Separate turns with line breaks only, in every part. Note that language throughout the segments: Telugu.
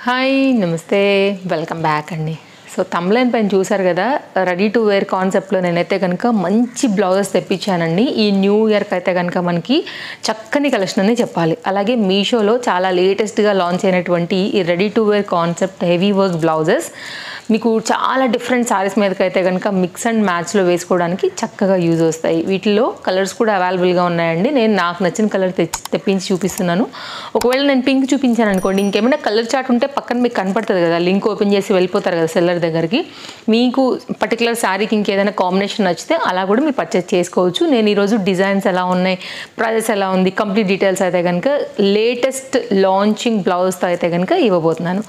హాయ్ నమస్తే వెల్కమ్ బ్యాక్ అండి. సో తమ్లైన్ పైన చూసారు కదా, రెడీ టు వేర్ కాన్సెప్ట్లో నేనైతే కనుక మంచి బ్లౌజెస్ తెప్పించానండి. ఈ న్యూ ఇయర్కి అయితే కనుక మనకి చక్కని కలెక్షన్ అని చెప్పాలి. అలాగే మీషోలో చాలా లేటెస్ట్గా లాంచ్ అయినటువంటి ఈ ready to wear concept heavy work blouses మీకు చాలా డిఫరెంట్ సారీస్ మీదకి అయితే కనుక మిక్స్ అండ్ మ్యాచ్లో వేసుకోవడానికి చక్కగా యూజ్ వస్తాయి. వీటిలో కలర్స్ కూడా అవైలబుల్గా ఉన్నాయండి. నేను నాకు నచ్చిన కలర్ తెప్పించి చూపిస్తున్నాను. ఒకవేళ నేను పింక్ చూపించాను అనుకోండి, ఇంకేమైనా కలర్ చార్ట్ ఉంటే పక్కన మీకు కనపడుతుంది కదా, లింక్ ఓపెన్ చేసి వెళ్ళిపోతారు కదా సెల్లర్ దగ్గరికి. మీకు పర్టికులర్ శారీకి ఇంకేదైనా కాంబినేషన్ నచ్చితే అలా కూడా మీరు పర్చేస్ చేసుకోవచ్చు. నేను ఈరోజు డిజైన్స్ ఎలా ఉన్నాయి, ప్రైజెస్ ఎలా ఉంది, కంప్లీట్ డీటెయిల్స్ అయితే కనుక లేటెస్ట్ లాంచింగ్ బ్లౌజ్తో అయితే కనుక ఇవ్వబోతున్నాను.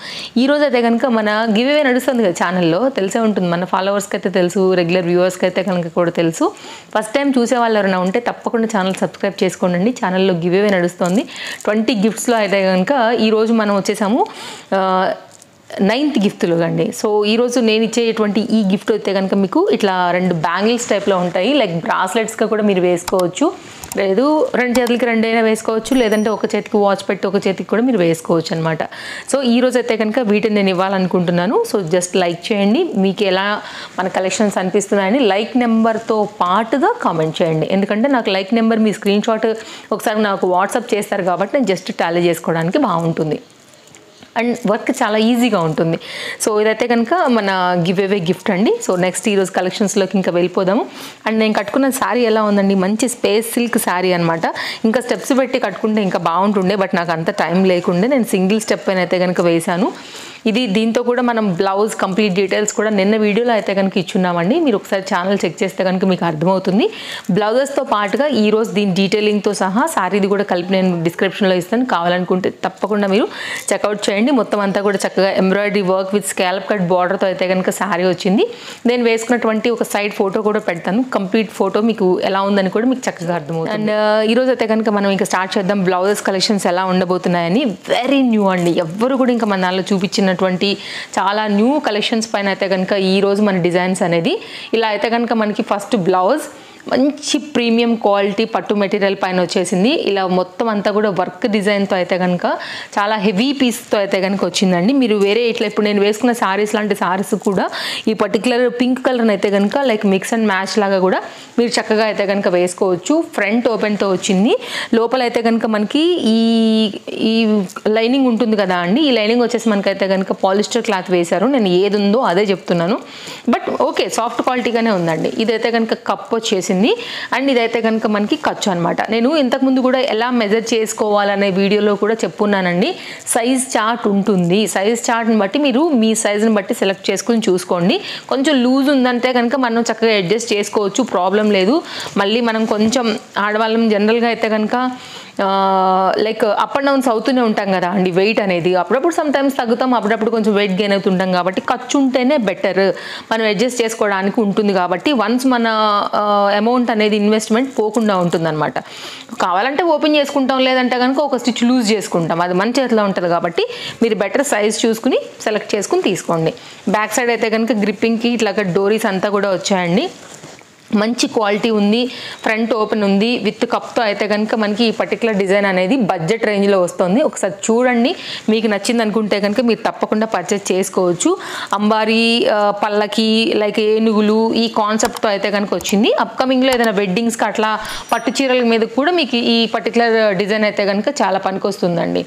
ఈరోజు అయితే కనుక మన గివ్ అవే నడుస్తుంది కదా ఛానల్లో, తెలిసే ఉంటుంది. మన ఫాలోవర్స్కి అయితే తెలుసు, రెగ్యులర్ వ్యూవర్స్కి అయితే కనుక కూడా తెలుసు. ఫస్ట్ టైం చూసే వాళ్ళు ఎవరైనా ఉంటే తప్పకుండా ఛానల్ సబ్స్క్రైబ్ చేసుకోండి. ఛానల్లో గివ్ అవే నడుస్తుంది. 20 గిఫ్ట్స్లో అయితే కనుక ఈరోజు మనం వచ్చేసాము 9th గిఫ్ట్లు అండి. సో ఈరోజు నేను ఇచ్చేటువంటి ఈ గిఫ్ట్ అయితే కనుక మీకు ఇట్లా 2 బ్యాంగిల్స్ టైప్లో ఉంటాయి. లైక్ బ్రాస్లెట్స్గా కూడా మీరు వేసుకోవచ్చు, లేదు 2 చేతులకి 2 అయినా వేసుకోవచ్చు, లేదంటే ఒక చేతికి వాచ్ పెట్టి ఒక చేతికి కూడా మీరు వేసుకోవచ్చు అనమాట. సో ఈరోజు అయితే కనుక వీటిని నేను ఇవ్వాలనుకుంటున్నాను. సో జస్ట్ లైక్ చేయండి, మీకు ఎలా మన కలెక్షన్స్ అనిపిస్తున్నాయని లైక్ నెంబర్తో పాటుగా కామెంట్ చేయండి. ఎందుకంటే నాకు లైక్ నెంబర్ మీ స్క్రీన్ షాట్ ఒకసారి నాకు వాట్సాప్ చేస్తారు కాబట్టి నేను జస్ట్ టాలీ చేసుకోవడానికి బాగుంటుంది అండ్ వర్క్ చాలా ఈజీగా ఉంటుంది. సో ఇదైతే కనుక మన గివ్ అవే గిఫ్ట్ అండి. సో నెక్స్ట్ ఈరోజు కలెక్షన్స్లోకి ఇంకా వెళ్ళిపోదాము. అండ్ నేను కట్టుకున్న శారీ ఎలా ఉందండి, మంచి స్పేస్ సిల్క్ శారీ అనమాట. ఇంకా స్టెప్స్ పెట్టి కట్టుకుంటే ఇంకా బాగుంటుండే, బట్ నాకు అంత టైం లేకుండే నేను సింగిల్ స్టెప్ పైన అయితే కనుక వేశాను. దీంతో కూడా మనం బ్లౌజ్ కంప్లీట్ డీటెయిల్స్ కూడా నిన్న వీడియోలో అయితే కనుక ఇచ్చున్నామండి. మీరు ఒకసారి ఛానల్ చెక్ చేస్తే కనుక మీకు అర్థమవుతుంది. బ్లౌజెస్తో పాటుగా ఈరోజు దీని డీటెయిలింగ్తో సహా శారీది కూడా కలిపి నేను డిస్క్రిప్షన్లో ఇస్తాను. కావాలనుకుంటే తప్పకుండా మీరు చెక్అవుట్ చేయండి. మొత్తం అంతా కూడా చక్కగా embroidery work with scallop cut బార్డర్తో అయితే కనుక శారీ వచ్చింది. నేను వేసుకున్నటువంటి ఒక సైడ్ ఫోటో కూడా పెడతాను. కంప్లీట్ ఫోటో మీకు ఎలా ఉందని కూడా మీకు చక్కగా అర్థమవుతుంది. అండ్ ఈరోజు అయితే కనుక మనం ఇంకా స్టార్ట్ చేద్దాం. బ్లౌజెస్ కలెక్షన్స్ ఎలా ఉండబోతున్నాయని వెరీ న్యూ అండి. ఎవ్వరు కూడా ఇంకా మన దానిలో చూపించిన చాలా న్యూ కలెక్షన్స్ పైన అయితే కనుక ఈరోజు మన డిజైన్స్ అనేది ఇలా అయితే కనుక మనకి ఫస్ట్ బ్లౌజ్ మంచి ప్రీమియం క్వాలిటీ పట్టు మెటీరియల్ పైన వచ్చేసింది. ఇలా మొత్తం అంతా కూడా వర్క్ డిజైన్తో అయితే కనుక చాలా హెవీ పీస్తో అయితే కనుక వచ్చిందండి. మీరు వేరే ఇట్లా ఇప్పుడు నేను వేసుకున్న శారీస్ లాంటి శారీస్ కూడా ఈ పర్టికులర్ పింక్ కలర్ అయితే కనుక లైక్ మిక్స్ అండ్ మ్యాచ్ లాగా కూడా మీరు చక్కగా అయితే కనుక వేసుకోవచ్చు. ఫ్రంట్ ఓపెన్తో వచ్చింది. లోపల అయితే కనుక మనకి ఈ లైనింగ్ ఉంటుంది కదా అండి, ఈ లైనింగ్ వచ్చేసి మనకైతే కనుక పాలిస్టర్ క్లాత్ వేశారు. నేను ఏది ఉందో అదే చెప్తున్నాను, బట్ ఓకే సాఫ్ట్ క్వాలిటీగానే ఉందండి. ఇదైతే కనుక కప్ వచ్చేసి అండ్ ఇదైతే కనుక మనకి ఖర్చు అనమాట. నేను ఇంతకుముందు కూడా ఎలా మెజర్ చేసుకోవాలనే వీడియోలో కూడా చెప్పున్నానండి. సైజ్ చార్ట్ ఉంటుంది. సైజ్ చార్ట్ని బట్టి మీరు మీ సైజుని బట్టి సెలెక్ట్ చేసుకుని చూసుకోండి. కొంచెం లూజ్ ఉందంటే కనుక మనం చక్కగా అడ్జస్ట్ చేసుకోవచ్చు, ప్రాబ్లం లేదు. మళ్ళీ మనం కొంచెం ఆడవాళ్ళం జనరల్గా అయితే కనుక లైక్ అప్ అండ్ డౌన్స్ అవుతూనే ఉంటాం కదా అండి. వెయిట్ అనేది అప్పుడప్పుడు సమ్టైమ్స్ తగ్గుతాం, అప్పుడప్పుడు కొంచెం వెయిట్ గెయిన్ అవుతుంటాం. కాబట్టి ఖర్చు ఉంటేనే బెటర్, మనం అడ్జస్ట్ చేసుకోవడానికి ఉంటుంది. కాబట్టి వన్స్ మన అమౌంట్ అనేది ఇన్వెస్ట్మెంట్ పోకుండా ఉంటుంది అనమాట. కావాలంటే ఓపెన్ చేసుకుంటాం, లేదంటే కనుక ఒక స్టిచ్ లూజ్ చేసుకుంటాం, అది మన చేతిలో ఉంటుంది. కాబట్టి మీరు బెటర్ సైజ్ చూసుకుని సెలెక్ట్ చేసుకుని తీసుకోండి. బ్యాక్ సైడ్ అయితే కనుక గ్రిప్పింగ్కి ఇట్లా డోరీస్ అంతా కూడా వచ్చాయండి. మంచి క్వాలిటీ ఉంది. ఫ్రంట్ ఓపెన్ ఉంది విత్ కప్తో అయితే కనుక మనకి ఈ పర్టికులర్ డిజైన్ అనేది బడ్జెట్ రేంజ్లో వస్తుంది. ఒకసారి చూడండి, మీకు నచ్చింది అనుకుంటే కనుక మీరు తప్పకుండా పర్చేస్ చేసుకోవచ్చు. అంబారీ పల్లకి లైక్ ఏనుగులు ఈ కాన్సెప్ట్తో అయితే కనుక వచ్చింది. అప్కమింగ్లో ఏదైనా వెడ్డింగ్స్కి అట్లా పట్టు చీరల మీద కూడా మీకు ఈ పర్టికులర్ డిజైన్ అయితే కనుక చాలా పనికొస్తుందండి.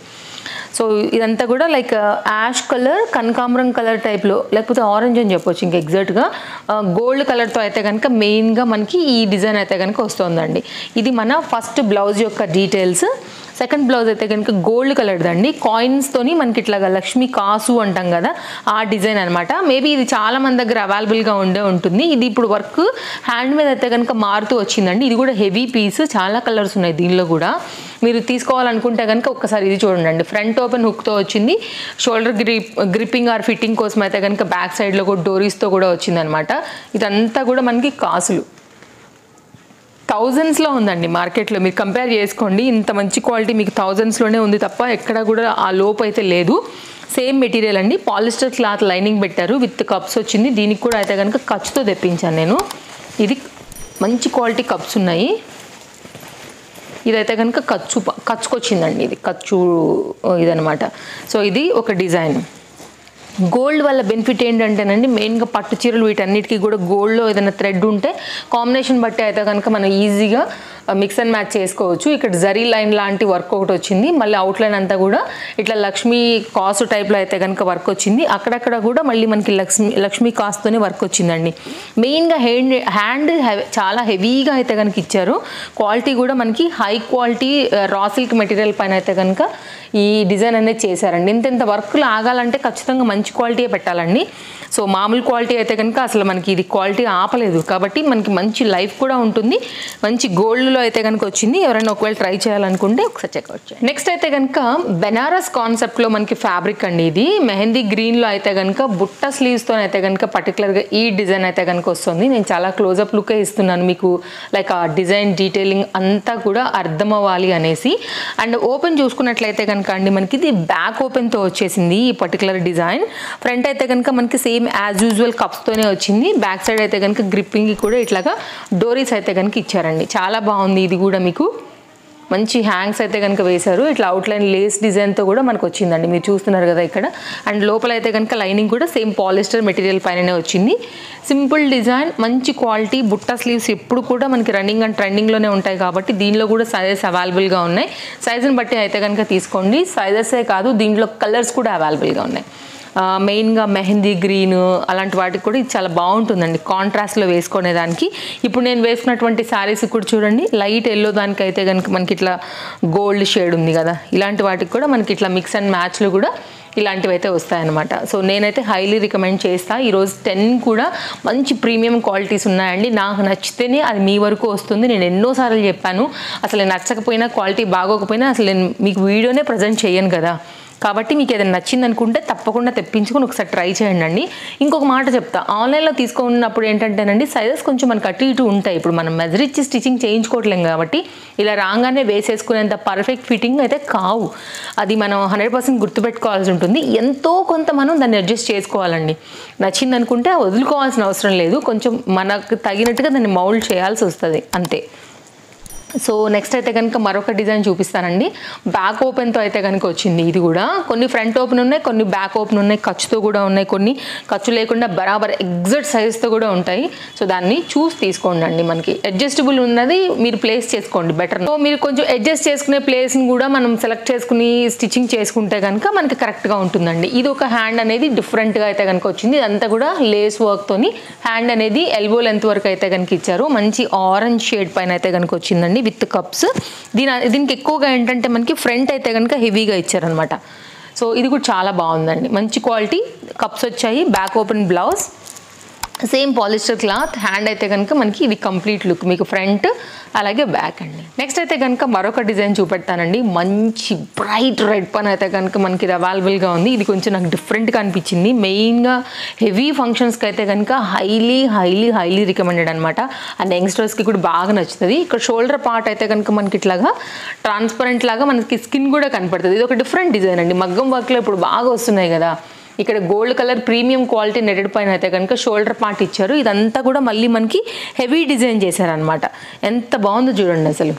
సో ఇదంతా కూడా లైక్ యాష్ కలర్, కనకాంబరం కలర్ టైప్లో, లేకపోతే ఆరెంజ్ అని చెప్పొచ్చు ఇంకా ఎగ్జాక్ట్గా, గోల్డ్ కలర్తో అయితే కనుక మెయిన్గా మనకి ఈ డిజైన్ అయితే కనుక వస్తుందండి. ఇది మన ఫస్ట్ బ్లౌజ్ యొక్క డీటెయిల్స్. సెకండ్ బ్లౌజ్ అయితే కనుక గోల్డ్ కలర్దండి. కాయిన్స్తోని మనకి ఇట్లాగా లక్ష్మీ కాసు అంటాం కదా, ఆ డిజైన్ అనమాట. మేబీ ఇది చాలా మంది దగ్గర అవైలబుల్గా ఉంటుంది. ఇది ఇప్పుడు వర్క్ హ్యాండ్ మీద అయితే కనుక మారుతూ వచ్చిందండి. ఇది కూడా హెవీ పీస్, చాలా కలర్స్ ఉన్నాయి దీనిలో కూడా. మీరు తీసుకోవాలనుకుంటే కనుక ఒక్కసారి ఇది చూడండి. ఫ్రంట్ ఓపెన్ హుక్తో వచ్చింది. షోల్డర్ గ్రిప్పింగ్ ఆర్ ఫిట్టింగ్ కోసం అయితే కనుక బ్యాక్ సైడ్లో కూడా డోరీస్తో కూడా వచ్చిందనమాట. ఇదంతా కూడా మనకి కాసులు థౌజండ్స్లో ఉందండి మార్కెట్లో. మీరు కంపేర్ చేసుకోండి, ఇంత మంచి క్వాలిటీ మీకు థౌజండ్స్లోనే ఉంది తప్ప ఎక్కడ కూడా ఆ లోపు అయితే లేదు. సేమ్ మెటీరియల్ అండి, పాలిస్టర్ క్లాత్ లైనింగ్ పెట్టారు విత్ కప్స్ వచ్చింది. దీనికి కూడా అయితే కనుక ఖర్చుతో తెప్పించాను నేను. ఇది మంచి క్వాలిటీ కప్స్ ఉన్నాయి. ఇదైతే కనుక ఖర్చుకొచ్చిందండి, ఇది ఖర్చు ఇదనమాట. సో ఇది ఒక డిజైన్. గోల్డ్ వల్ల బెనిఫిట్ ఏంటంటేనండి, మెయిన్గా పట్టు చీరలు వీటన్నిటికీ కూడా గోల్డ్లో ఏదైనా థ్రెడ్ ఉంటే కాంబినేషన్ బట్టి అయితే కనుక మనం ఈజీగా మిక్స్ అండ్ మ్యాచ్ చేసుకోవచ్చు. ఇక్కడ జరీ లైన్ లాంటి వర్క్ ఒకటి వచ్చింది, మళ్ళీ అవుట్లైన్ అంతా కూడా ఇట్లా లక్ష్మీ కాసు టైప్లో అయితే కనుక వర్క్ వచ్చింది. అక్కడక్కడ కూడా మళ్ళీ మనకి లక్ష్మీ కాస్తోనే వర్క్ వచ్చిందండి. మెయిన్గా హ్యాండ్ చాలా హెవీగా అయితే కనుక ఇచ్చారు. క్వాలిటీ కూడా మనకి high quality raw silk material పైన అయితే కనుక ఈ డిజైన్ అనేది చేశారండి. ఇంత వర్క్లు ఆగాలంటే ఖచ్చితంగా మంచి క్వాలిటీయే పెట్టాలండి. సో మామూలు క్వాలిటీ అయితే కనుక అసలు మనకి ఇది క్వాలిటీ ఆపలేదు, కాబట్టి మనకి మంచి లైఫ్ కూడా ఉంటుంది. మంచి గోల్డ్లో అయితే కనుక వచ్చింది. ఎవరైనా ఒకవేళ ట్రై చేయాలనుకుంటే ఒకసారి చెక్అవుట్ చేయండి. నెక్స్ట్ అయితే కనుక బెనారస్ కాన్సెప్ట్లో మనకి ఫ్యాబ్రిక్ అండి. ఇది మెహందీ గ్రీన్లో అయితే కనుక బుట్ట స్లీవ్స్తో అయితే కనుక పర్టికులర్గా ఈ డిజైన్ అయితే కనుక వస్తుంది. నేను చాలా క్లోజప్ లుకే ఇస్తున్నాను మీకు, లైక్ ఆ డిజైన్ డీటెయిలింగ్ అంతా కూడా అర్థం అవ్వాలి అనేసి. అండ్ ఓపెన్ చూసుకున్నట్లయితే కనుక అండి మనకి ఇది బ్యాక్ ఓపెన్తో వచ్చేసింది ఈ పర్టికులర్ డిజైన్. ఫ్రంట్ అయితే కనుక మనకి సేమ్ యాజ్ యూజువల్ కప్స్తోనే వచ్చింది. బ్యాక్ సైడ్ అయితే కనుక గ్రిప్పింగ్ కూడా ఇట్లాగా డోరీస్ అయితే కనుక ఇచ్చారండి. చాలా బాగుంది. ఇది కూడా మీకు మంచి హ్యాంగ్స్ అయితే కనుక వేశారు. ఇట్లా అవుట్లైన్ లేస్ డిజైన్తో కూడా మనకు వచ్చిందండి, మీరు చూస్తున్నారు కదా ఇక్కడ. అండ్ లోపల అయితే కనుక లైనింగ్ కూడా సేమ్ పాలిస్టర్ మెటీరియల్ పైననే వచ్చింది. సింపుల్ డిజైన్, మంచి క్వాలిటీ. బుట్ట స్లీవ్స్ ఎప్పుడు కూడా మనకి రన్నింగ్ అండ్ ట్రెండింగ్లోనే ఉంటాయి కాబట్టి దీనిలో కూడా సైజెస్ అవైలబుల్గా ఉన్నాయి. సైజుని బట్టి అయితే కనుక తీసుకోండి. సైజెసే కాదు, దీంట్లో కలర్స్ కూడా అవైలబుల్గా ఉన్నాయి. మెయిన్గా మెహందీ గ్రీన్ అలాంటి వాటికి కూడా ఇది చాలా బాగుంటుందండి కాంట్రాస్ట్లో వేసుకునేదానికి. ఇప్పుడు నేను వేసుకున్నటువంటి శారీస్ కూడా చూడండి, లైట్ ఎల్లో దానికి అయితే కనుక మనకి ఇట్లా గోల్డ్ షేడ్ ఉంది కదా, ఇలాంటి వాటికి కూడా మనకి ఇట్లా మిక్స్ అండ్ మ్యాచ్లు కూడా ఇలాంటివి అయితే వస్తాయన్నమాట. సో నేనైతే హైలీ రికమెండ్ చేస్తాను. ఈరోజు 10 కూడా మంచి ప్రీమియం క్వాలిటీస్ ఉన్నాయండి. నాకు నచ్చితేనే అది మీ వరకు వస్తుంది. నేను ఎన్నోసార్లు చెప్పాను, అసలు నచ్చకపోయినా క్వాలిటీ బాగోకపోయినా అసలు నేను మీకు వీడియోనే ప్రజెంట్ చేయను కదా. కాబట్టి మీకు ఏదైనా నచ్చింది అనుకుంటే తప్పకుండా తెప్పించుకొని ఒకసారి ట్రై చేయండి. ఇంకొక మాట చెప్తా, ఆన్లైన్లో తీసుకున్నప్పుడు ఏంటంటేనండి సైజెస్ కొంచెం మనకు అటు ఇటు ఉంటాయి. ఇప్పుడు మనం మెజర్ ఇచ్చి స్టిచ్చింగ్ చేయించుకోవట్లేం కాబట్టి ఇలా రాగానే వేసేసుకునేంత పర్ఫెక్ట్ ఫిట్టింగ్ అయితే కావు. అది మనం 100% గుర్తుపెట్టుకోవాల్సి ఉంటుంది. ఎంతో కొంత మనం దాన్ని అడ్జస్ట్ చేసుకోవాలండి. నచ్చింది అనుకుంటే వదులుకోవాల్సిన అవసరం లేదు, కొంచెం మనకు తగినట్టుగా దాన్ని మౌల్డ్ చేయాల్సి వస్తుంది అంతే. సో నెక్స్ట్ అయితే కనుక మరొక డిజైన్ చూపిస్తానండి. బ్యాక్ ఓపెన్తో అయితే కనుక వచ్చింది. ఇది కూడా కొన్ని ఫ్రంట్ ఓపెన్ ఉన్నాయి, కొన్ని బ్యాక్ ఓపెన్ ఉన్నాయి, ఖర్చుతో కూడా ఉన్నాయి, కొన్ని ఖర్చు లేకుండా బరాబర్ ఎగ్జాక్ట్ సైజ్తో కూడా ఉంటాయి. సో దాన్ని చూసి తీసుకోండి. మనకి అడ్జస్టబుల్ ఉన్నది మీరు ప్లేస్ చేసుకోండి బెటర్. సో మీరు కొంచెం అడ్జస్ట్ చేసుకునే ప్లేస్ని కూడా మనం సెలెక్ట్ చేసుకుని స్టిచ్చింగ్ చేసుకుంటే కనుక మనకి కరెక్ట్గా ఉంటుందండి. ఇది ఒక హ్యాండ్ అనేది డిఫరెంట్గా అయితే కనుక వచ్చింది. ఇదంతా కూడా లేస్ వర్క్తోని హ్యాండ్ అనేది ఎల్బో లెంత్ వరకు అయితే కనుక ఇచ్చారు. మంచి ఆరెంజ్ షేడ్ పైన అయితే కనుక వచ్చిందండి విత్ కప్స్. దీనికి ఎక్కువగా ఏంటంటే మనకి ఫ్రంట్ అయితే కనుక హెవీగా ఇచ్చారనమాట. సో ఇది కూడా చాలా బాగుందండి, మంచి క్వాలిటీ. కప్స్ వచ్చాయి, back open blouse, same polyester cloth. Hand అయితే కనుక మనకి ఇది కంప్లీట్ లుక్ మీకు ఫ్రంట్ అలాగే బ్యాక్ అండి. నెక్స్ట్ అయితే కనుక మరొక డిజైన్ చూపెడతానండి. మంచి బ్రైట్ రెడ్ పైన అయితే కనుక మనకి ఇది అవైలబుల్గా ఉంది. ఇది కొంచెం నాకు డిఫరెంట్గా అనిపించింది. మెయిన్గా హెవీ ఫంక్షన్స్కి అయితే కనుక హైలీ రికమెండెడ్ అనమాట. అండ్ యంగ్స్టర్స్కి కూడా బాగా నచ్చుతుంది. ఇక్కడ షోల్డర్ పార్ట్ అయితే కనుక మనకి ఇట్లాగా ట్రాన్స్పరెంట్ లాగా మనకి స్కిన్ కూడా కనపడుతుంది. ఇది ఒక డిఫరెంట్ డిజైన్ అండి. మగ్గం వర్క్లో ఇప్పుడు బాగా వస్తున్నాయి కదా. ఇక్కడ gold colour premium quality netted పైన అయితే కనుక షోల్డర్ పార్ట్ ఇచ్చారు. ఇదంతా కూడా మళ్ళీ మనకి హెవీ డిజైన్ చేశారనమాట. ఎంత బాగుందో చూడండి, అసలు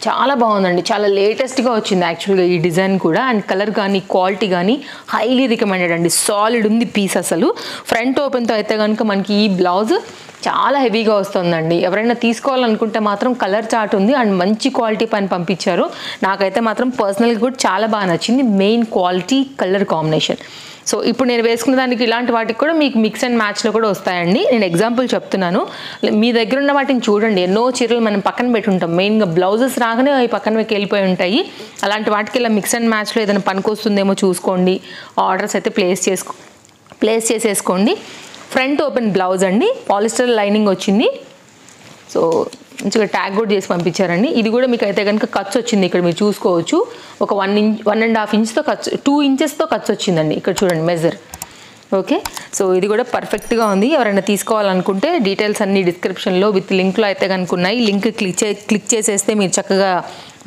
చాలా బాగుందండి. చాలా లేటెస్ట్గా వచ్చింది యాక్చువల్గా ఈ డిజైన్ కూడా. అండ్ కలర్ కానీ క్వాలిటీ కానీ హైలీ రికమెండెడ్ అండి. సాలిడ్ ఉంది పీస్ అసలు. ఫ్రంట్ ఓపెన్తో అయితే కనుక మనకి ఈ బ్లౌజ్ చాలా హెవీగా వస్తుందండి. ఎవరైనా తీసుకోవాలనుకుంటే మాత్రం కలర్ చార్ట్ ఉంది అండ్ మంచి క్వాలిటీ పైన పంపించారు. నాకైతే మాత్రం పర్సనల్గా కూడా చాలా బాగా నచ్చింది. Main quality colour combination. So ఇప్పుడు నేను వేసుకున్న దానికి ఇలాంటి వాటికి కూడా మీకు మిక్స్ అండ్ మ్యాచ్లో కూడా వస్తాయండి. నేను ఎగ్జాంపుల్ చెప్తున్నాను, మీ దగ్గర ఉన్న వాటిని చూడండి. ఎన్నో చీరలు మనం పక్కన పెట్టుంటాం, మెయిన్గా బ్లౌజెస్ రాగానే అవి పక్కన వెళ్ళిపోయి ఉంటాయి. అలాంటి వాటికి ఇలా మిక్స్ అండ్ మ్యాచ్లో ఏదైనా పనికొస్తుందేమో చూసుకోండి. ఆర్డర్స్ అయితే ప్లేస్ చేసేసుకోండి. ఫ్రంట్ ఓపెన్ బ్లౌజ్ అండి, పాలిస్టర్ లైనింగ్ వచ్చింది. సో మంచిగా ట్యాగ్ కూడా చేసి పంపించారండి. ఇది కూడా మీకు అయితే కనుక ఖర్చు వచ్చింది. ఇక్కడ మీరు చూసుకోవచ్చు, ఒక 1.5 ఇంచ్తో ఖర్చు, 2 ఇంచెస్తో ఖర్చు వచ్చిందండి. ఇక్కడ చూడండి మెజర్. ఓకే, సో ఇది కూడా పర్ఫెక్ట్గా ఉంది. ఎవరైనా తీసుకోవాలనుకుంటే డీటెయిల్స్ అన్ని డిస్క్రిప్షన్లో విత్ లింక్లో అయితే కనుక ఉన్నాయి. లింక్ క్లిక్ చేసేస్తే మీరు చక్కగా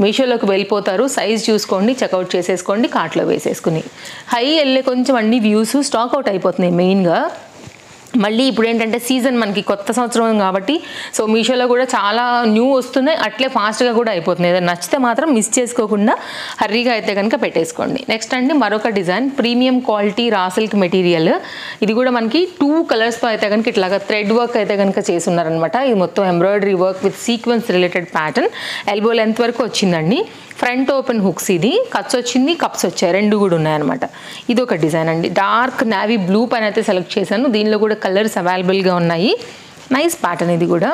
మీషోలోకి వెళ్ళిపోతారు. సైజ్ చూసుకోండి, చెక్అవుట్ చేసేసుకోండి, కార్ట్లో వేసేసుకుని. హై వెళ్ళే కొంచెం అన్ని వ్యూస్ స్టాక్ అవుట్ అయిపోతున్నాయి మెయిన్గా. మళ్ళీ ఇప్పుడు ఏంటంటే సీజన్ మనకి కొత్త సంవత్సరం కాబట్టి సో మీషోలో కూడా చాలా న్యూ వస్తున్నాయి, అట్లే ఫాస్ట్గా కూడా అయిపోతున్నాయి. ఏదైనా నచ్చితే మాత్రం మిస్ చేసుకోకుండా హర్రీగా అయితే కనుక పెట్టేసుకోండి. నెక్స్ట్ అండి మరొక design, premium quality raw silk material. ఇది కూడా మనకి 2 కలర్స్తో అయితే కనుక ఇట్లాగా థ్రెడ్ వర్క్ అయితే కనుక చేస్తున్నారనమాట. ఇది మొత్తం embroidery work with sequence related pattern. Elbow length వరకు వచ్చిందండి. ఫ్రంట్ ఓపెన్ హుక్స్, ఇది కట్స్ వచ్చింది, కప్స్ వచ్చాయి, 2 కూడా ఉన్నాయన్నమాట. ఇది ఒక డిజైన్ అండి. డార్క్ నావీ బ్లూ పైన అయితే సెలెక్ట్ చేశాను. దీనిలో కూడా కలర్స్ అవైలబుల్గా ఉన్నాయి. నైస్ ప్యాటర్న్ ఇది కూడా.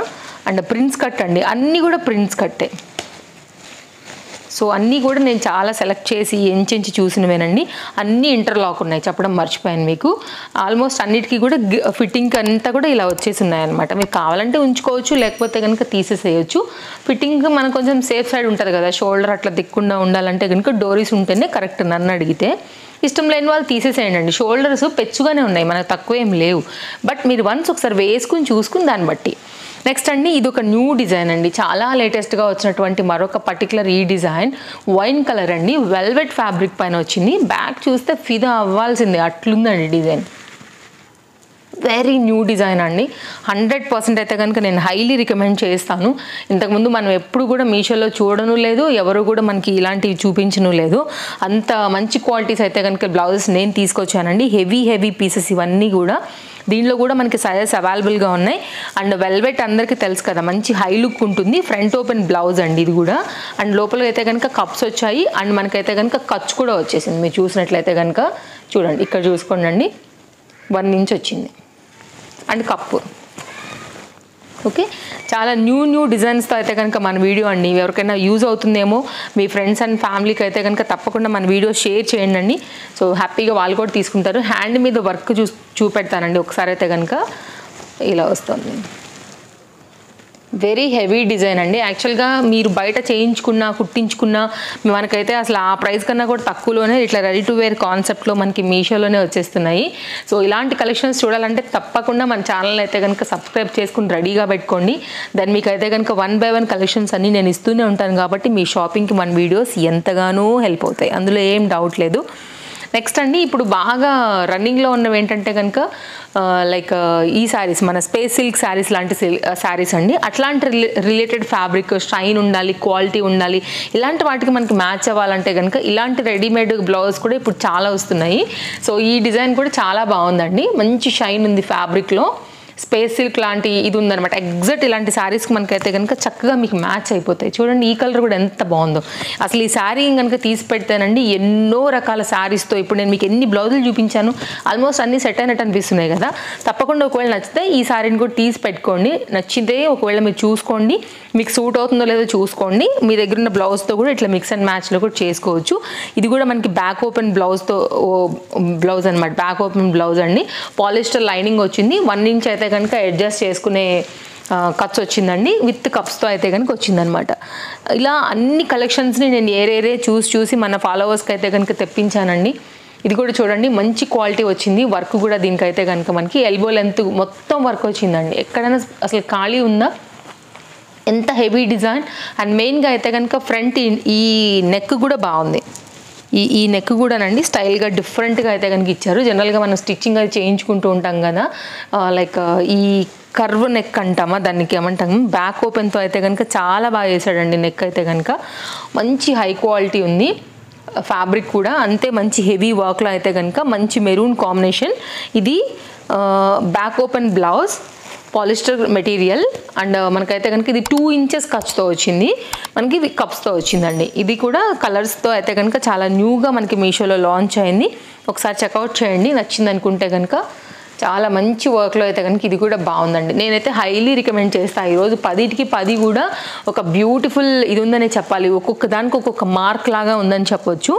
అండ్ ప్రింట్స్ కట్ అండి, అన్నీ కూడా ప్రింట్స్ కట్టే. సో అన్నీ కూడా నేను చాలా సెలెక్ట్ చేసి ఎంచి చూసినవేనండి. అన్నీ ఇంటర్లాక్ ఉన్నాయి, చెప్పడం మర్చిపోయాను మీకు. ఆల్మోస్ట్ అన్నిటికీ కూడా ఫిట్టింగ్ అంతా కూడా ఇలా వచ్చేసి ఉన్నాయన్నమాట. మీరు కావాలంటే ఉంచుకోవచ్చు, లేకపోతే కనుక తీసేసేయచ్చు. ఫిట్టింగ్ మనకు కొంచెం సేఫ్ సైడ్ ఉంటుంది కదా, షోల్డర్ అట్లా దిక్కుండా ఉండాలంటే కనుక డోరీస్ ఉంటేనే కరెక్ట్. నన్ను అడిగితే ఇష్టం లేని వాళ్ళు తీసేసేయండి. షోల్డర్స్ పెచ్చుగానే ఉన్నాయి, మనకు తక్కువ ఏం లేవు. బట్ మీరు వన్స్ ఒకసారి వేసుకుని చూసుకుని దాన్ని బట్టి. నెక్స్ట్ అండి ఇది ఒక న్యూ డిజైన్ అండి, చాలా లేటెస్ట్గా వచ్చినటువంటి మరొక పర్టికులర్ ఈ డిజైన్. వైన్ కలర్ అండి, వెల్వెట్ ఫ్యాబ్రిక్ పైన వచ్చింది. బ్యాక్ చూస్తే ఫిదా అవ్వాల్సిందే అట్లుందండి డిజైన్. వెరీ న్యూ డిజైన్ అండి. 100% అయితే కనుక నేను హైలీ రికమెండ్ చేస్తాను. ఇంతకుముందు మనం ఎప్పుడు కూడా మీషోలో చూడను లేదు, ఎవరు కూడా మనకి ఇలాంటివి చూపించను లేదు. అంత మంచి క్వాలిటీస్ అయితే కనుక బ్లౌజెస్ నేను తీసుకొచ్చానండి. హెవీ పీసెస్ ఇవన్నీ కూడా. దీనిలో కూడా మనకి సైజెస్ అవైలబుల్గా ఉన్నాయి. అండ్ వెల్వెట్ అందరికీ తెలుసు కదా, మంచి హై లుక్ ఉంటుంది. ఫ్రంట్ ఓపెన్ బ్లౌజ్ అండి ఇది కూడా. అండ్ లోపల అయితే కనుక కప్స్ వచ్చాయి. అండ్ మనకైతే కనుక ఖర్చు కూడా వచ్చేసింది. మీరు చూసినట్లయితే కనుక చూడండి, ఇక్కడ చూసుకోండి అండి, 1 ఇంచ్ వచ్చింది. And cup. ఓకే, చాలా న్యూ డిజైన్స్తో అయితే కనుక మన వీడియో అండి. ఎవరికైనా యూజ్ అవుతుందేమో మీ ఫ్రెండ్స్ అండ్ ఫ్యామిలీకి అయితే కనుక తప్పకుండా మన వీడియో షేర్ చేయండి అండి. సో హ్యాపీగా వాళ్ళు కూడా తీసుకుంటారు. హ్యాండ్ మీద వర్క్ చూపెడతానండి ఒకసారి అయితే కనుక. ఇలా వస్తుంది. వెరీ హెవీ డిజైన్ అండి. యాక్చువల్గా మీరు బయట చేయించుకున్నా కుట్టించుకున్నా మనకైతే అసలు ఆ ప్రైస్ కన్నా కూడా తక్కువలోనే ఇట్లా రెడీ టు వేర్ కాన్సెప్ట్లో మనకి మీషోలోనే వచ్చేస్తున్నాయి. సో ఇలాంటి కలెక్షన్స్ చూడాలంటే తప్పకుండా మన ఛానల్ అయితే కనుక సబ్స్క్రైబ్ చేసుకుని రెడీగా పెట్టుకోండి. దాన్ని మీకు అయితే కనుక 1 by 1 కలెక్షన్స్ అన్నీ నేను ఇస్తూనే ఉంటాను కాబట్టి మీ షాపింగ్కి మన వీడియోస్ ఎంతగానో హెల్ప్ అవుతాయి, అందులో ఏం డౌట్ లేదు. నెక్స్ట్ అండి ఇప్పుడు బాగా రన్నింగ్లో ఉన్నవి ఏంటంటే కనుక లైక్ ఈ శారీస్, మన స్పేస్ సిల్క్ శారీస్ లాంటి శారీస్ అండి. అట్లాంటి రిలేటెడ్ ఫ్యాబ్రిక్, షైన్ ఉండాలి, క్వాలిటీ ఉండాలి, ఇలాంటి వాటికి మనకి మ్యాచ్ అవ్వాలంటే కనుక ఇలాంటి రెడీమేడ్ బ్లౌజ్ కూడా ఇప్పుడు చాలా వస్తున్నాయి. సో ఈ డిజైన్ కూడా చాలా బాగుందండి. మంచి షైన్ ఉంది ఫ్యాబ్రిక్లో. స్పేస్ సిల్క్ లాంటి ఇది ఉందనమాట. ఎగ్జాక్ట్ ఇలాంటి శారీస్కి మనకైతే కనుక చక్కగా మీకు మ్యాచ్ అయిపోతాయి. చూడండి ఈ కలర్ కూడా ఎంత బాగుందో. అసలు ఈ శారీ కనుక తీసి పెడితేనండి ఎన్నో రకాల శారీస్తో, ఇప్పుడు నేను మీకు ఎన్ని బ్లౌజులు చూపించాను, ఆల్మోస్ట్ అన్ని సెట్ అయినట్టు అనిపిస్తున్నాయి కదా. తప్పకుండా ఒకవేళ నచ్చితే ఈ శారీని కూడా తీసి పెట్టుకోండి. నచ్చితే ఒకవేళ మీరు చూసుకోండి, మీకు సూట్ అవుతుందో లేదో చూసుకోండి. మీ దగ్గర ఉన్న బ్లౌజ్తో కూడా ఇట్లా మిక్స్ అండ్ మ్యాచ్లో కూడా చేసుకోవచ్చు. ఇది కూడా మనకి బ్యాక్ ఓపెన్ బ్లౌజ్ అనమాట. బ్యాక్ ఓపెన్ బ్లౌజ్ అండి. పాలిస్టర్ లైనింగ్ వచ్చింది. 1 ఇంచ్ అయితే కనుక అడ్జస్ట్ చేసుకునే కప్స్ వచ్చిందండి. విత్ కప్స్తో అయితే కనుక వచ్చిందనమాట. ఇలా అన్ని కలెక్షన్స్ని నేను ఏరేరే చూసి మన ఫాలోవర్స్కి అయితే కనుక తెప్పించానండి. ఇది కూడా చూడండి మంచి క్వాలిటీ వచ్చింది. వర్క్ కూడా దీనికైతే కనుక మనకి ఎల్బో లెంత్ మొత్తం వర్క్ వచ్చిందండి. ఎక్కడైనా అసలు ఖాళీ ఉందా, ఎంత హెవీ డిజైన్. అండ్ మెయిన్గా అయితే కనుక ఫ్రంట్ ఈ నెక్ కూడా బాగుంది. ఈ నెక్ కూడానండి స్టైల్గా డిఫరెంట్గా అయితే కనుక ఇచ్చారు. జనరల్గా మనం స్టిచ్చింగ్ అది చేయించుకుంటూ ఉంటాం కదా, లైక్ ఈ కర్వ్ నెక్ అంటామా దానికి ఏమంటాము, బ్యాక్ ఓపెన్తో అయితే కనుక చాలా బాగా చేశాడండి. నెక్ అయితే కనుక మంచి హై క్వాలిటీ ఉంది. ఫ్యాబ్రిక్ కూడా అంతే మంచి హెవీ వర్క్లో అయితే కనుక మంచి మెరూన్ కాంబినేషన్. ఇది back open blouse, polyester material. And మనకైతే కనుక ఇది 2 ఇంచెస్ ఖర్చుతో వచ్చింది. మనకి కప్స్తో వచ్చిందండి. ఇది కూడా కలర్స్తో అయితే కనుక చాలా న్యూగా మనకి మీషోలో లాంచ్ అయింది. ఒకసారి చెక్అవుట్ చేయండి, నచ్చింది అనుకుంటే కనుక. చాలా మంచి వర్క్లో అయితే కనుక ఇది కూడా బాగుందండి. నేనైతే హైలీ రికమెండ్ చేస్తాను. ఈరోజు 10కి 10 కూడా ఒక బ్యూటిఫుల్ ఇది ఉందనే చెప్పాలి. ఒక్కొక్క దానికి ఒక్కొక్క మార్క్ లాగా ఉందని చెప్పొచ్చు.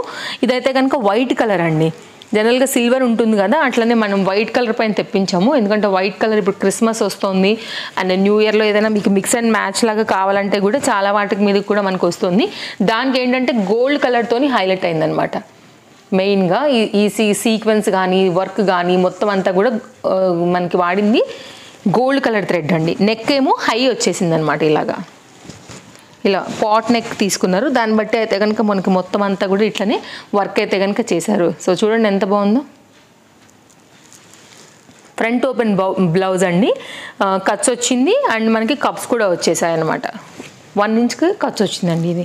ఇదైతే కనుక వైట్ కలర్ అండి. జనరల్గా సిల్వర్ ఉంటుంది కదా, అట్లనే మనం వైట్ కలర్ పైన తెప్పించాము. ఎందుకంటే వైట్ కలర్ ఇప్పుడు క్రిస్మస్ వస్తుంది అండ్ న్యూ ఇయర్లో ఏదైనా మీకు మిక్స్ అండ్ మ్యాచ్ లాగా కావాలంటే కూడా చాలా వాటికి మీద కూడా మనకు వస్తుంది. దానికి ఏంటంటే గోల్డ్ కలర్తోని హైలైట్ అయిందనమాట. మెయిన్గా ఈ సీక్వెన్స్ కానీ వర్క్ కానీ మొత్తం అంతా కూడా మనకి వాడింది గోల్డ్ కలర్ థ్రెడ్ అండి. నెక్ ఏమో హై వచ్చేసింది అనమాట. ఇలా పాట్ నెక్ తీసుకున్నారు. దాన్ని బట్టి అయితే కనుక మనకి మొత్తం అంతా కూడా ఇట్లనే వర్క్ అయితే కనుక చేశారు. సో చూడండి ఎంత బాగుందో. ఫ్రంట్ ఓపెన్ బ్లౌజ్ అండి, కట్స్ వచ్చింది అండ్ మనకి కప్స్ కూడా వచ్చేసాయి అనమాట. 1 ఇంచ్కి ఖర్చు వచ్చిందండి.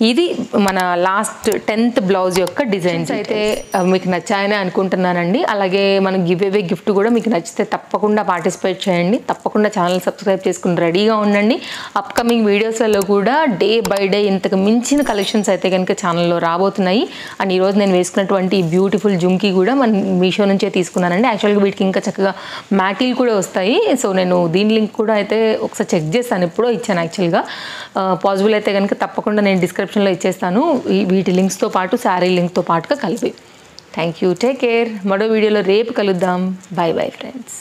ఇది మన లాస్ట్ 10th బ్లౌజ్ యొక్క డిజైన్స్ అయితే మీకు నచ్చాయని అనుకుంటున్నానండి. అలాగే మన గివ్ అవే గిఫ్ట్ కూడా మీకు నచ్చితే తప్పకుండా పార్టిసిపేట్ చేయండి. తప్పకుండా ఛానల్ సబ్స్క్రైబ్ చేసుకుని రెడీగా ఉండండి. అప్కమింగ్ వీడియోస్లలో కూడా డే బై డే ఇంతకు మించిన కలెక్షన్స్ అయితే కనుక ఛానల్లో రాబోతున్నాయి. అండ్ ఈరోజు నేను వేసుకున్నటువంటి ఈ బ్యూటిఫుల్ జుమ్కీ కూడా మన మీషో నుంచే తీసుకున్నానండి. యాక్చువల్గా వీటికి ఇంకా చక్కగా మ్యాటీలు కూడా వస్తాయి. సో నేను దీని లింక్ కూడా అయితే ఒకసారి చెక్ చేస్తాను, ఎప్పుడో ఇచ్చాను యాక్చువల్గా. పాసిబుల్ అయితే కనుక తప్పకుండా నేను డిస్క్రిప్షన్లో ఇచ్చేస్తాను వీటి లింక్స్తో పాటు శారీ లింక్తో పాటుగా కలిపి. Thank you, take care. మరో వీడియోలో రేపు కలుద్దాం. By bye friends.